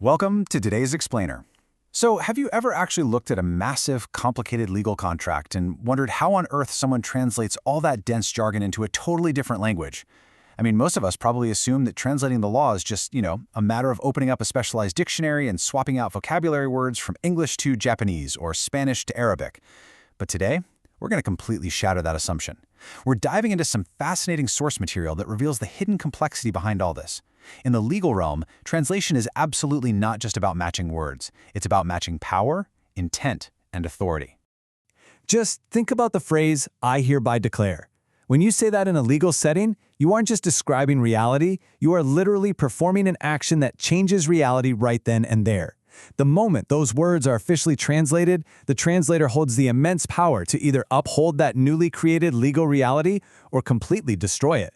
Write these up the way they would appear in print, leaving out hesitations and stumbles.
Welcome to today's explainer. So, have you ever actually looked at a massive, complicated legal contract and wondered how on earth someone translates all that dense jargon into a totally different language? I mean, most of us probably assume that translating the law is just, a matter of opening up a specialized dictionary and swapping out vocabulary words from English to Japanese or Spanish to Arabic. But today, we're going to completely shatter that assumption. We're diving into some fascinating source material that reveals the hidden complexity behind all this. In the legal realm, translation is absolutely not just about matching words. It's about matching power, intent, and authority. Just think about the phrase, "I hereby declare." When you say that in a legal setting, you aren't just describing reality, you are literally performing an action that changes reality right then and there. The moment those words are officially translated, the translator holds the immense power to either uphold that newly created legal reality or completely destroy it.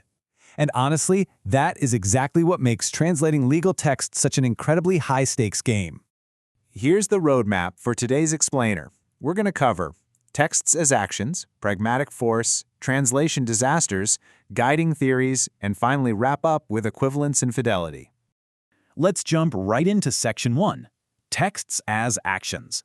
And honestly, that is exactly what makes translating legal text such an incredibly high-stakes game. Here's the roadmap for today's explainer. We're going to cover texts as actions, pragmatic force, translation disasters, guiding theories, and finally wrap up with equivalence and fidelity. Let's jump right into Section 1, Texts as Actions.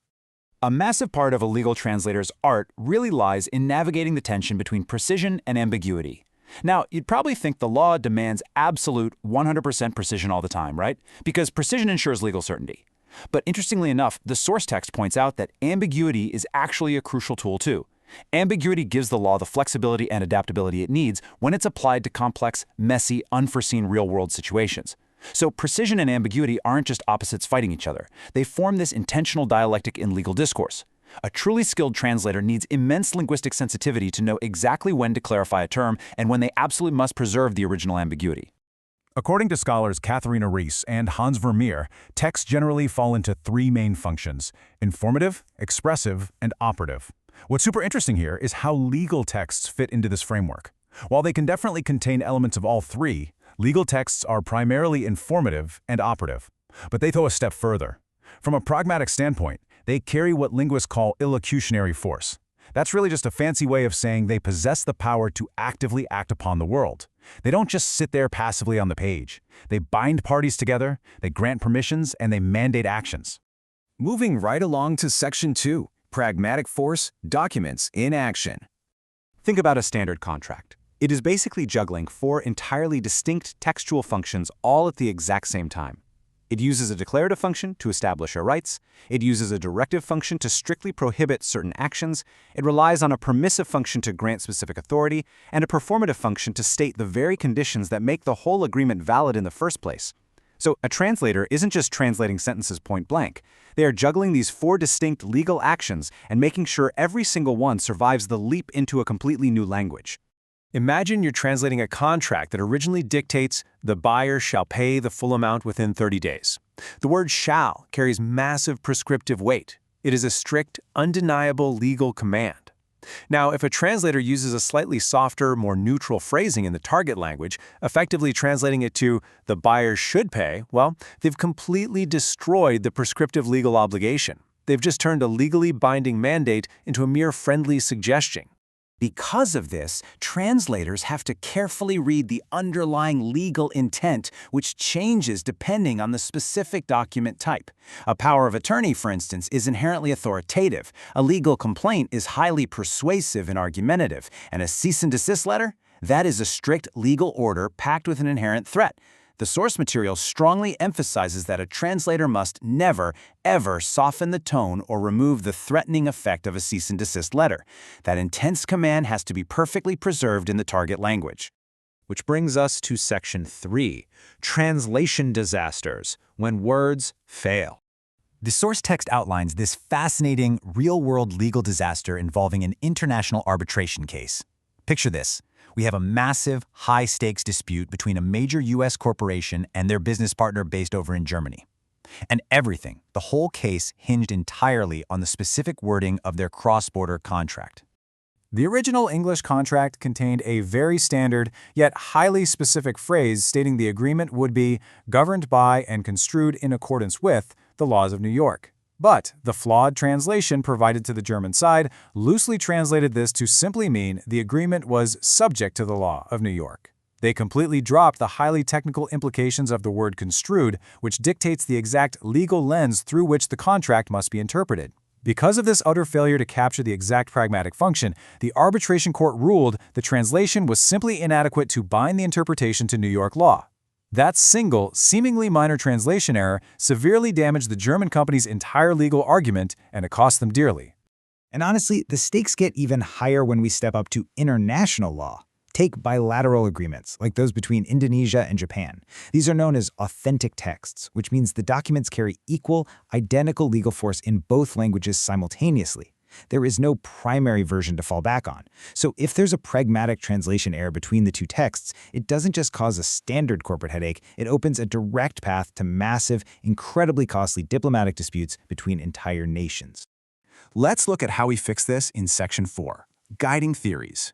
A massive part of a legal translator's art really lies in navigating the tension between precision and ambiguity. Now, you'd probably think the law demands absolute 100% precision all the time, right? Because precision ensures legal certainty. But interestingly enough, the source text points out that ambiguity is actually a crucial tool too. Ambiguity gives the law the flexibility and adaptability it needs when it's applied to complex, messy, unforeseen real-world situations. So precision and ambiguity aren't just opposites fighting each other. They form this intentional dialectic in legal discourse. A truly skilled translator needs immense linguistic sensitivity to know exactly when to clarify a term and when they absolutely must preserve the original ambiguity. According to scholars Katharina Rees and Hans Vermeer, texts generally fall into three main functions: informative, expressive, and operative. What's super interesting here is how legal texts fit into this framework. While they can definitely contain elements of all three, legal texts are primarily informative and operative. But they go a step further. From a pragmatic standpoint, they carry what linguists call illocutionary force. That's really just a fancy way of saying they possess the power to actively act upon the world. They don't just sit there passively on the page. They bind parties together, they grant permissions, and they mandate actions. Moving right along to Section 2, Pragmatic Force, Documents in Action. Think about a standard contract. It is basically juggling four entirely distinct textual functions all at the exact same time. It uses a declarative function to establish our rights, it uses a directive function to strictly prohibit certain actions, it relies on a permissive function to grant specific authority, and a performative function to state the very conditions that make the whole agreement valid in the first place. So a translator isn't just translating sentences point blank. They are juggling these four distinct legal actions and making sure every single one survives the leap into a completely new language. Imagine you're translating a contract that originally dictates the buyer shall pay the full amount within 30 days. The word shall carries massive prescriptive weight. It is a strict, undeniable legal command. Now, if a translator uses a slightly softer, more neutral phrasing in the target language, effectively translating it to the buyer should pay, well, they've completely destroyed the prescriptive legal obligation. They've just turned a legally binding mandate into a mere friendly suggestion. Because of this, translators have to carefully read the underlying legal intent, which changes depending on the specific document type. A power of attorney, for instance, is inherently authoritative. A legal complaint is highly persuasive and argumentative. And a cease and desist letter? That is a strict legal order packed with an inherent threat. The source material strongly emphasizes that a translator must never, ever soften the tone or remove the threatening effect of a cease and desist letter. That intense command has to be perfectly preserved in the target language. Which brings us to Section 3, Translation Disasters, when words fail. The source text outlines this fascinating, real-world legal disaster involving an international arbitration case. Picture this. We have a massive, high-stakes dispute between a major U.S. corporation and their business partner based over in Germany. And everything, the whole case, hinged entirely on the specific wording of their cross-border contract. The original English contract contained a very standard, yet highly specific phrase stating the agreement would be governed by and construed in accordance with the laws of New York. But the flawed translation provided to the German side loosely translated this to simply mean the agreement was subject to the law of New York. They completely dropped the highly technical implications of the word construed, which dictates the exact legal lens through which the contract must be interpreted. Because of this utter failure to capture the exact pragmatic function, the arbitration court ruled the translation was simply inadequate to bind the interpretation to New York law. That single, seemingly minor translation error severely damaged the German company's entire legal argument, and it cost them dearly. And honestly, the stakes get even higher when we step up to international law. Take bilateral agreements, like those between Indonesia and Japan. These are known as authentic texts, which means the documents carry equal, identical legal force in both languages simultaneously. There is no primary version to fall back on. So if there's a pragmatic translation error between the two texts, it doesn't just cause a standard corporate headache, it opens a direct path to massive, incredibly costly diplomatic disputes between entire nations. Let's look at how we fix this in Section 4, Guiding Theories.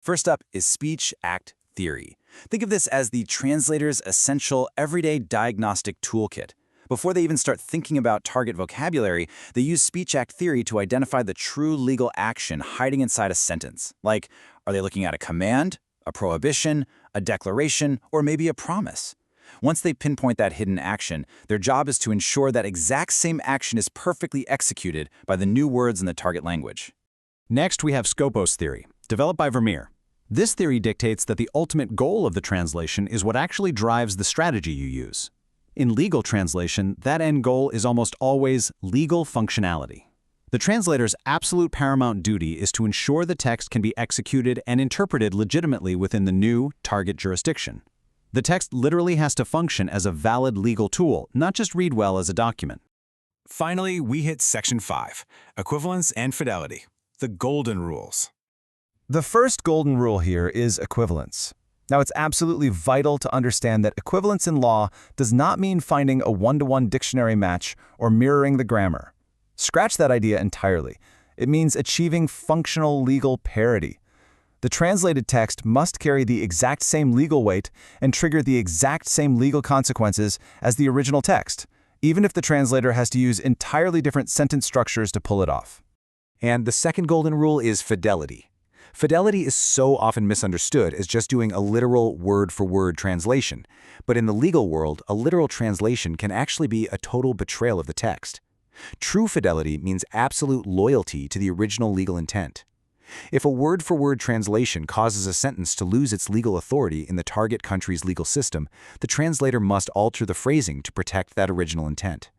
First up is speech-act theory. Think of this as the translator's essential everyday diagnostic toolkit. Before they even start thinking about target vocabulary, they use speech-act theory to identify the true legal action hiding inside a sentence. Like, are they looking at a command, a prohibition, a declaration, or maybe a promise? Once they pinpoint that hidden action, their job is to ensure that exact same action is perfectly executed by the new words in the target language. Next, we have Scopus theory, developed by Vermeer. This theory dictates that the ultimate goal of the translation is what actually drives the strategy you use. In legal translation, that end goal is almost always legal functionality. The translator's absolute paramount duty is to ensure the text can be executed and interpreted legitimately within the new target jurisdiction. The text literally has to function as a valid legal tool, not just read well as a document. Finally, we hit Section 5, Equivalence and Fidelity, the golden rules. The first golden rule here is equivalence. Now, it's absolutely vital to understand that equivalence in law does not mean finding a one-to-one dictionary match or mirroring the grammar. Scratch that idea entirely. It means achieving functional legal parity. The translated text must carry the exact same legal weight and trigger the exact same legal consequences as the original text, even if the translator has to use entirely different sentence structures to pull it off. And the second golden rule is fidelity. Fidelity is so often misunderstood as just doing a literal word-for-word translation, but in the legal world, a literal translation can actually be a total betrayal of the text. True fidelity means absolute loyalty to the original legal intent. If a word-for-word translation causes a sentence to lose its legal authority in the target country's legal system, the translator must alter the phrasing to protect that original intent.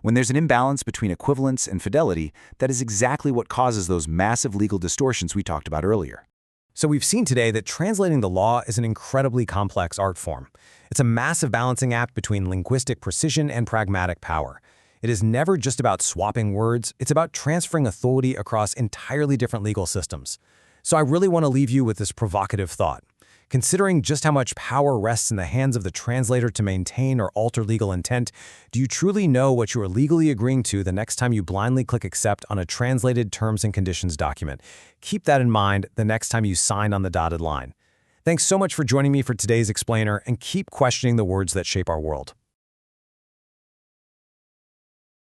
When there's an imbalance between equivalence and fidelity, that is exactly what causes those massive legal distortions we talked about earlier. So we've seen today that translating the law is an incredibly complex art form. It's a massive balancing act between linguistic precision and pragmatic power. It is never just about swapping words, it's about transferring authority across entirely different legal systems. So I really want to leave you with this provocative thought. Considering just how much power rests in the hands of the translator to maintain or alter legal intent, do you truly know what you are legally agreeing to the next time you blindly click accept on a translated terms and conditions document? Keep that in mind the next time you sign on the dotted line. Thanks so much for joining me for today's explainer, and keep questioning the words that shape our world.